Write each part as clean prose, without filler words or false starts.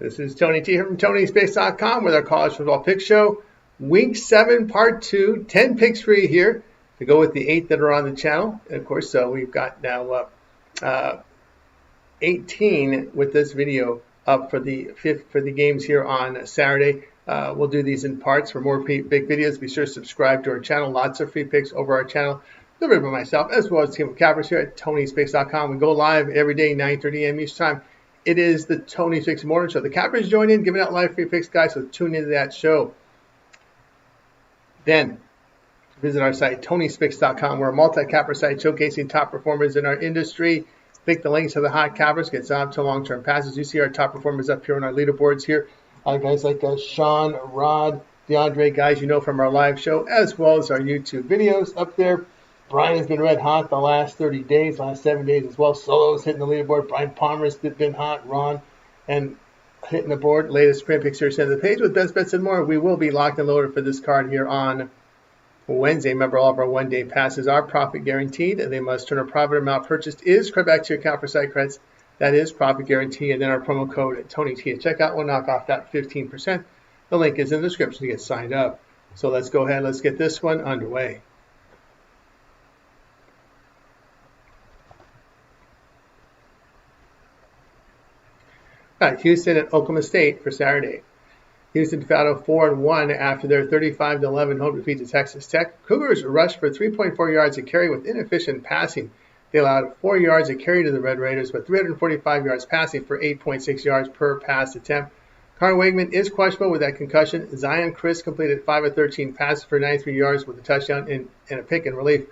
This is Tony T from TonySpace.com with our college football pick show. Week 7, part 2, 10 picks for you here to go with the 8 that are on the channel. And of course, we've got now 18 with this video up for the games here on Saturday. We'll do these in parts. For more big videos, be sure to subscribe to our channel. Lots of free picks over our channel. Delivered by myself as well as the team of cappers here at TonySpace.com. We go live every day, 9:30 a.m. Eastern Time. It is the Tony Fix Morning Show. The cappers join in, giving out live free picks, guys, so tune into that show. Then visit our site, TonySpace.com. We're a multi-capper site showcasing top performers in our industry. Click the links to the hot cappers, get signed up to long-term passes. You see our top performers up here on our leaderboards here. Guys like Sean, Rod, DeAndre, guys you know from our live show, as well as our YouTube videos up there. Brian has been red hot the last 30 days, last 7 days as well. Solo's hitting the leaderboard. Brian Palmer's been hot. Ron and hitting the board. Latest print picks here, send the page with best bets and more. We will be locked and loaded for this card here on Wednesday. Remember, all of our one-day passes are profit guaranteed, and they must turn a profit amount purchased is credit back to your account for site credits. That is profit guarantee, and then our promo code at TonyT at checkout will knock off that 15%. The link is in the description to get signed up. So let's go ahead. Let's get this one underway. All right, Houston at Oklahoma State for Saturday. Houston fell 4-1 after their 35-11 home defeat to Texas Tech. Cougars rushed for 3.4 yards a carry with inefficient passing. They allowed 4 yards a carry to the Red Raiders, but 345 yards passing for 8.6 yards per pass attempt. Connor Wegman is questionable with that concussion. Zion Chris completed 5 of 13 passes for 93 yards with a touchdown and a pick in relief.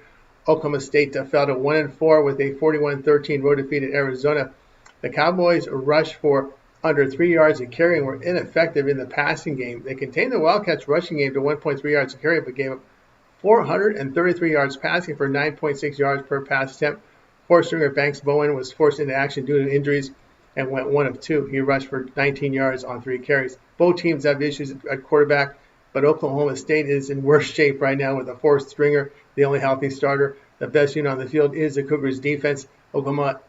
Oklahoma State fell to 1-4 with a 41-13 road defeat at Arizona. The Cowboys rushed for under 3 yards a carry and were ineffective in the passing game. They contained the Wildcats' rushing game to 1.3 yards a carry, but gave up 433 yards passing for 9.6 yards per pass attempt. Four-stringer Banks Bowen was forced into action due to injuries and went 1 of 2. He rushed for 19 yards on 3 carries. Both teams have issues at quarterback, but Oklahoma State is in worse shape right now with a fourth-stringer, the only healthy starter. The best unit on the field is the Cougars' defense. Oklahoma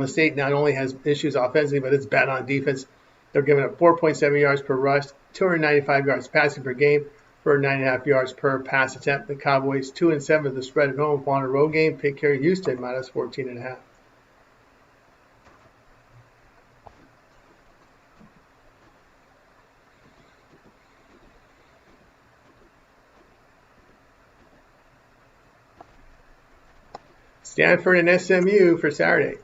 State not only has issues offensively, but it's bad on defense. They're giving up 4.7 yards per rush, 295 yards passing per game for 9.5 yards per pass attempt. The Cowboys 2-7 of the spread at home on a road game. Pick here Houston minus 14.5. Stanford and SMU for Saturday.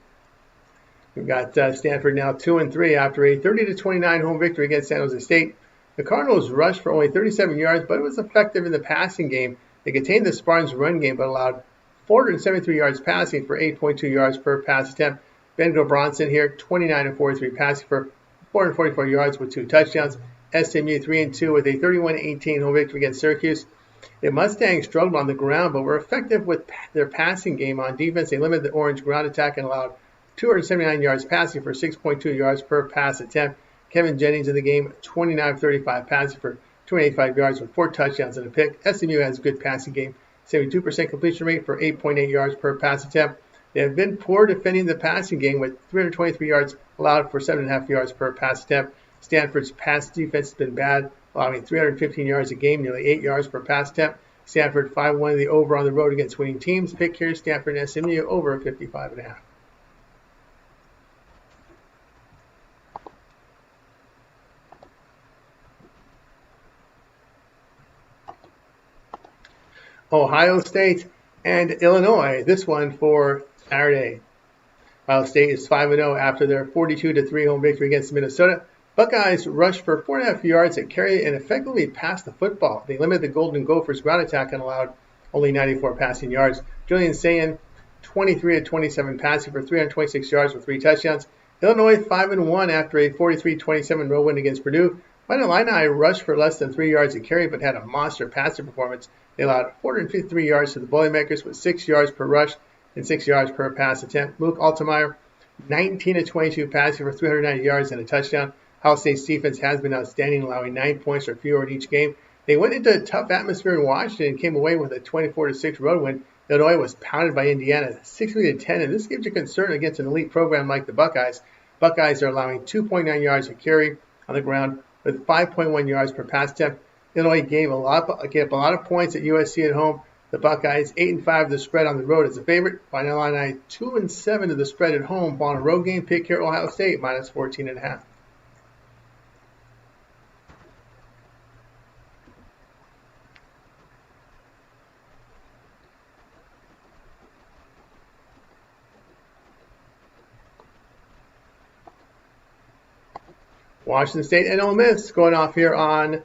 We've got Stanford now 2-3 after a 30-29 home victory against San Jose State. The Cardinals rushed for only 37 yards, but it was effective in the passing game. They contained the Spartans' run game, but allowed 473 yards passing for 8.2 yards per pass attempt. Ben Bronson here, 29-43 passing for 444 yards with 2 touchdowns. SMU 3-2 with a 31-18 home victory against Syracuse. The Mustangs struggled on the ground, but were effective with their passing game. On defense, they limited the Orange ground attack and allowed 279 yards passing for 6.2 yards per pass attempt. Kevin Jennings in the game, 29-35 passing for 285 yards with 4 touchdowns and a pick. SMU has a good passing game, 72% completion rate for 8.8 yards per pass attempt. They have been poor defending the passing game with 323 yards allowed for 7.5 yards per pass attempt. Stanford's pass defense has been bad, allowing 315 yards a game, nearly 8 yards per pass attempt. Stanford 5-1 the over on the road against winning teams. Pick here Stanford and SMU over 55.5. Ohio State and Illinois. This one for Saturday. Ohio State is 5-0 after their 42-3 home victory against Minnesota. Buckeyes rushed for 4.5 yards at carry and effectively passed the football. They limited the Golden Gophers' ground attack and allowed only 94 passing yards. Julian Sayin, 23-27 passing for 326 yards with 3 touchdowns. Illinois 5-1 after a 43-27 road win against Purdue. Illini rushed for less than 3 yards a carry, but had a monster passing performance. They allowed 453 yards to the Boilermakers with 6 yards per rush and 6 yards per pass attempt. Luke Altmaier, 19-22 passing for 390 yards and a touchdown. Ohio State's defense has been outstanding, allowing 9 points or fewer in each game. They went into a tough atmosphere in Washington and came away with a 24-6 road win. Illinois was pounded by Indiana 60-10, and this gives you concern against an elite program like the Buckeyes. Buckeyes are allowing 2.9 yards a carry on the ground with 5.1 yards per pass attempt. Illinois gave up a lot of points at USC at home. The Buckeyes 8-5 the spread on the road as a favorite. Final line 2-7 to the spread at home. Ball on a road game. Pick here Ohio State minus 14.5. Washington State and Ole Miss going off here on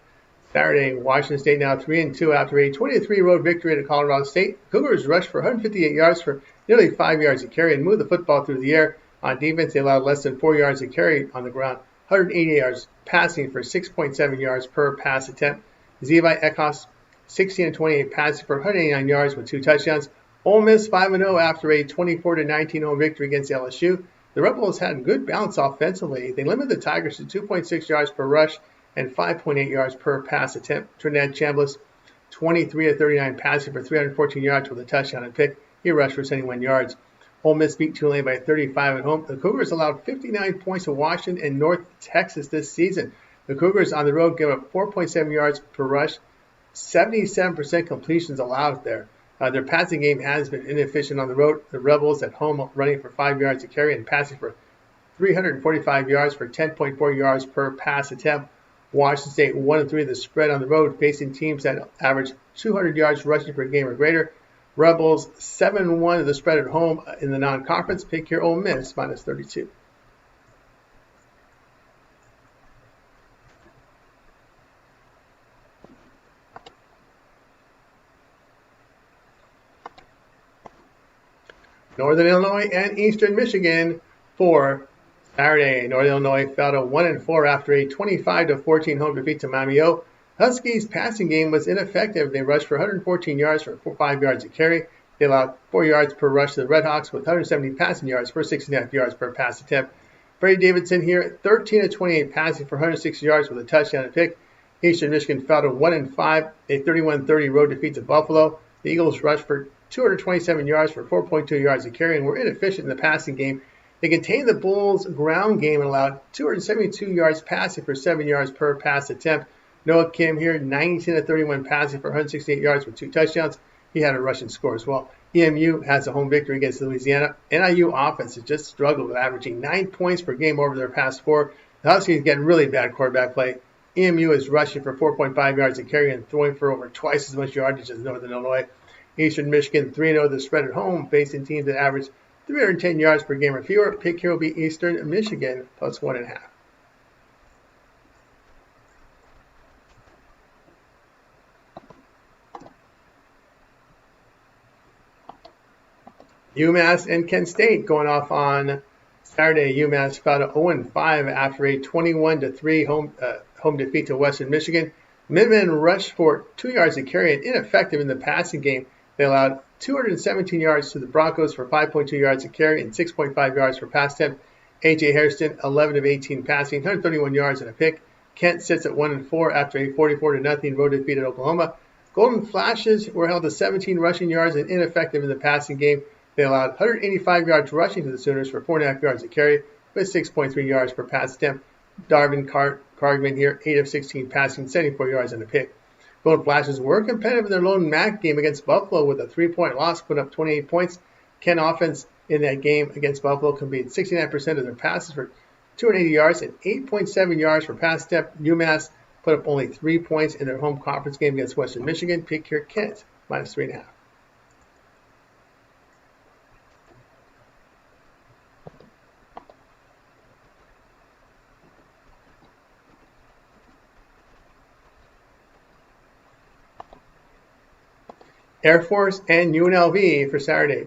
Saturday. Washington State now 3-2 after a 23 road victory at Colorado State. Cougars rushed for 158 yards for nearly 5 yards a carry and moved the football through the air. On defense, they allowed less than 4 yards a carry on the ground, 180 yards passing for 6.7 yards per pass attempt. Zevi Ekos 16-28 passing for 189 yards with 2 touchdowns. Ole Miss 5-0 after a 24-19 home victory against LSU. The Rebels had good balance offensively. They limited the Tigers to 2.6 yards per rush and 5.8 yards per pass attempt. Trinidad Chambliss, 23-39 passing for 314 yards with a touchdown and pick. He rushed for 71 yards. Ole Miss beat Tulane by 35 at home. The Cougars allowed 59 points to Washington and North Texas this season. The Cougars on the road gave up 4.7 yards per rush, 77% completions allowed there. Their passing game has been inefficient on the road. The Rebels at home running for 5 yards a carry and passing for 345 yards for 10.4 yards per pass attempt. Washington State 1-3 the spread on the road, facing teams that average 200 yards rushing per game or greater. Rebels 7-1 the spread at home in the non-conference. Pick here Ole Miss minus 32. Northern Illinois and Eastern Michigan for Saturday. Northern Illinois fell to 1-4 after a 25-14 home defeat to Miami O. Huskies' passing game was ineffective. They rushed for 114 yards for 5 yards a carry. They allowed 4 yards per rush to the Redhawks with 170 passing yards for 6.5 yards per pass attempt. Freddie Davidson here, 13-28 passing for 160 yards with a touchdown and pick. Eastern Michigan fell to 1-5, a 31-30 road defeat to Buffalo. The Eagles rushed for 227 yards for 4.2 yards a carry and were inefficient in the passing game. They contained the Bulls' ground game and allowed 272 yards passing for 7 yards per pass attempt. Noah Kim here, 19-31 passing for 168 yards with 2 touchdowns. He had a rushing score as well. EMU has a home victory against Louisiana. NIU offense has just struggled with averaging 9 points per game over their past 4. The Huskies getting really bad quarterback play. EMU is rushing for 4.5 yards a carry and throwing for over twice as much yardage as Northern Illinois. Eastern Michigan 3-0 the spread at home, facing teams that average 310 yards per game or fewer. Pick here will be Eastern Michigan plus 1.5. UMass and Kent State going off on Saturday. UMass fell to 0-5 after a 21-3 home defeat to Western Michigan. Minutemen rushed for 2 yards a carry and ineffective in the passing game. They allowed 217 yards to the Broncos for 5.2 yards a carry and 6.5 yards for pass attempt. A.J. Hairston, 11 of 18 passing, 131 yards and a pick. Kent sits at 1-4 after a 44-0 road defeat at Oklahoma. Golden Flashes were held to 17 rushing yards and ineffective in the passing game. They allowed 185 yards rushing to the Sooners for 4.5 yards a carry with 6.3 yards per pass attempt. Darvin Cargman here, 8 of 16 passing, 74 yards and a pick. Golden Flashes were competitive in their lone MAC game against Buffalo with a 3-point loss, put up 28 points. Kent offense in that game against Buffalo completed 69% of their passes for 280 yards and 8.7 yards for pass attempt. UMass put up only 3 points in their home conference game against Western Michigan. Pick here Kent minus 3.5. Air Force and UNLV for Saturday.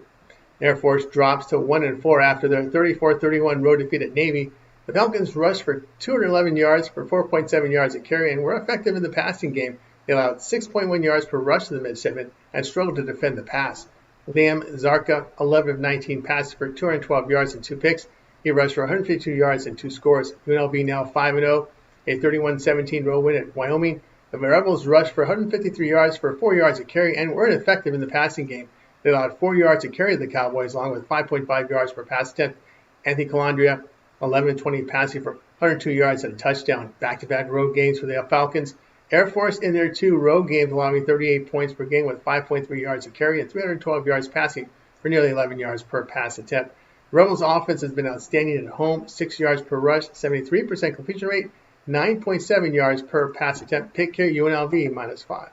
Air Force drops to 1-4 after their 34-31 road defeat at Navy. The Falcons rushed for 211 yards for 4.7 yards a carry and were effective in the passing game. They allowed 6.1 yards per rush to the midshipmen and struggled to defend the pass. Liam Zarka, 11 of 19 passes for 212 yards and 2 picks. He rushed for 152 yards and 2 scores. UNLV now 5-0, a 31-17 road win at Wyoming. The Rebels rushed for 153 yards for 4 yards a carry and were ineffective in the passing game. They allowed 4 yards a carry to the Cowboys, along with 5.5 yards per pass attempt. Anthony Calandria, 11-20 passing for 102 yards and a touchdown. Back-to-back road games for the Falcons. Air Force in their 2 road games allowing 38 points per game with 5.3 yards a carry and 312 yards passing for nearly 11 yards per pass attempt. The Rebels' offense has been outstanding at home, 6 yards per rush, 73% completion rate, 9.7 yards per pass attempt. Pick here, UNLV -5.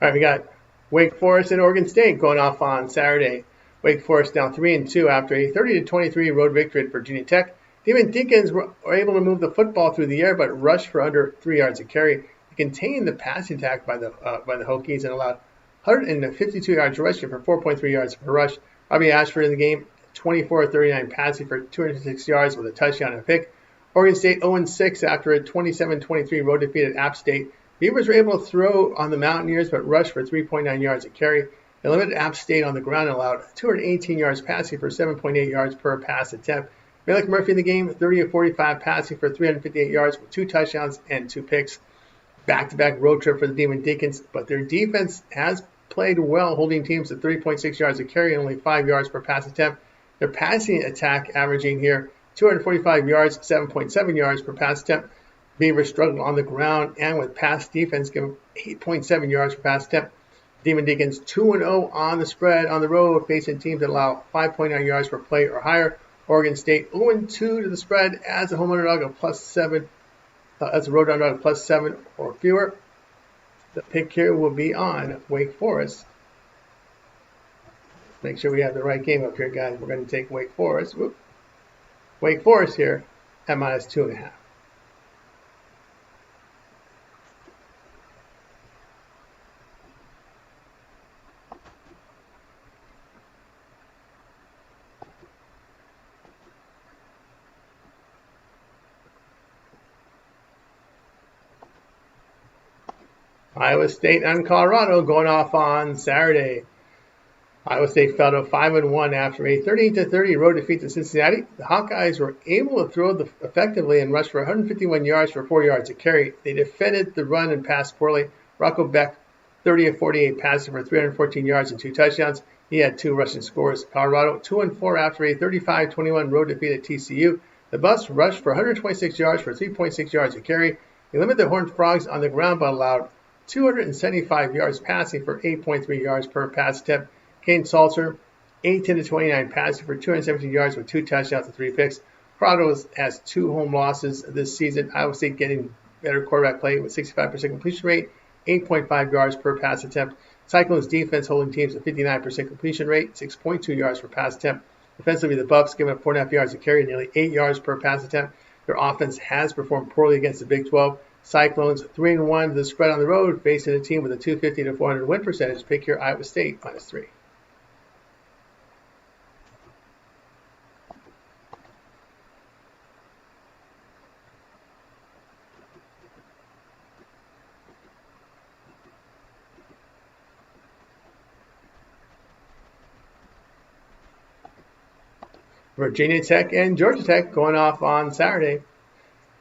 All right, we got Wake Forest and Oregon State going off on Saturday. Wake Forest down 3-2 after a 30-23 road victory at Virginia Tech. Demon Deacons were able to move the football through the air, but rushed for under 3 yards a carry. They contained the passing attack by the Hokies and allowed 152 yards rushing for 4.3 yards per rush. Robbie Ashford in the game, 24-39 passing for 206 yards with a touchdown and a pick. Oregon State 0-6 after a 27-23 road defeat at App State. Beavers were able to throw on the Mountaineers, but rushed for 3.9 yards a carry. They limited App State on the ground and allowed 218 yards passing for 7.8 yards per pass attempt. Malik Murphy in the game, 30-45 passing for 358 yards with 2 touchdowns and 2 picks. Back-to-back road trip for the Demon Deacons, but their defense has played well, holding teams to 3.6 yards a carry and only 5 yards per pass attempt. Their passing attack averaging here 245 yards, 7.7 yards per pass attempt. Beavers struggled on the ground and with pass defense, giving 8.7 yards per pass attempt. Demon Deacons 2-0 on the spread on the road, facing teams that allow 5.9 yards per play or higher. Oregon State 0-2 to the spread as a home underdog of +7, as a road underdog of +7 or fewer. The pick here will be on Wake Forest. Make sure we have the right game up here, guys. We're going to take Wake Forest. Whoop. Wake Forest here at -2.5. Iowa State and Colorado going off on Saturday. Iowa State fell to 5-1 after a 38-30 road defeat to Cincinnati. The Hawkeyes were able to throw effectively and rush for 151 yards for 4 yards a carry. They defended the run and passed poorly. Rocco Beck, 30-48 passing for 314 yards and 2 touchdowns. He had 2 rushing scores. Colorado 2-4 after a 35-21 road defeat at TCU. The Buffs rushed for 126 yards for 3.6 yards a carry. They limited the Horned Frogs on the ground but allowed 275 yards passing for 8.3 yards per pass attempt. Kane Salter, 18-29 passing for 217 yards with 2 touchdowns and 3 picks. Colorado has 2 home losses this season. Iowa State getting better quarterback play with 65% completion rate, 8.5 yards per pass attempt. Cyclones defense holding teams at 59% completion rate, 6.2 yards per pass attempt. Defensively, the Buffs giving up 4.5 yards a carry, nearly 8 yards per pass attempt. Their offense has performed poorly against the Big 12. Cyclones 3-1 to the spread on the road, facing a team with a 250-400 win percentage. Pick here, Iowa State -3. Virginia Tech and Georgia Tech going off on Saturday.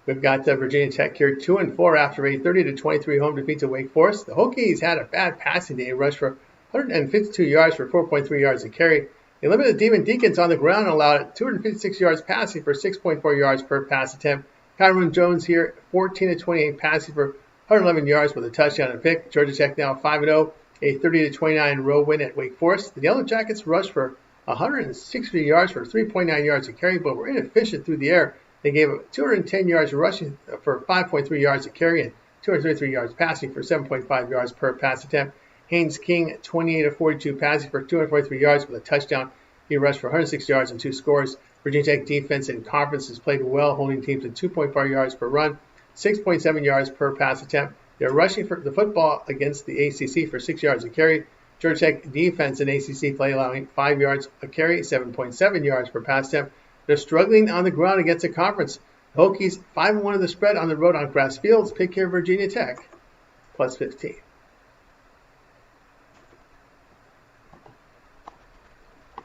We've got Virginia Tech here 2-4 after a 30-23 home defeat to Wake Forest. The Hokies had a bad passing day, rushed for 152 yards for 4.3 yards a carry. They limited the Demon Deacons on the ground and allowed 256 yards passing for 6.4 yards per pass attempt. Kyron Jones here 14-28 passing for 111 yards with a touchdown and a pick. Georgia Tech now 5-0, a 30-29 road win at Wake Forest. The Yellow Jackets rushed for 160 yards for 3.9 yards a carry, but were inefficient through the air. They gave 210 yards rushing for 5.3 yards a carry and 233 yards passing for 7.5 yards per pass attempt. Haynes King, 28-42 passing for 243 yards with a touchdown. He rushed for 106 yards and 2 scores. Virginia Tech defense in conference has played well, holding teams to 2.4 yards per run, 6.7 yards per pass attempt. They're rushing for the football against the ACC for 6 yards a carry. Georgia Tech defense in ACC play allowing 5 yards a carry, 7.7 yards per pass attempt. They're struggling on the ground against the conference. The Hokies 5-1 of the spread on the road on grass fields. Pick here Virginia Tech +15.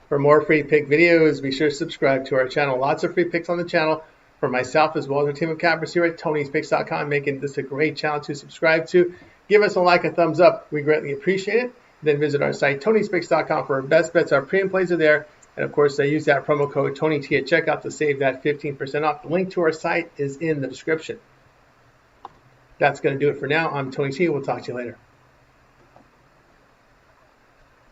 For more free pick videos, be sure to subscribe to our channel. Lots of free picks on the channel for myself as well as our team of cappers here at Tony'sPicks.com, making this a great channel to subscribe to. Give us a like, a thumbs up. We greatly appreciate it. Then visit our site, Tony'sPicks.com, for our best bets. Our pre and plays are there. And of course, use that promo code TonyT at checkout to save that 15% off. The link to our site is in the description. That's going to do it for now. I'm Tony T. We'll talk to you later.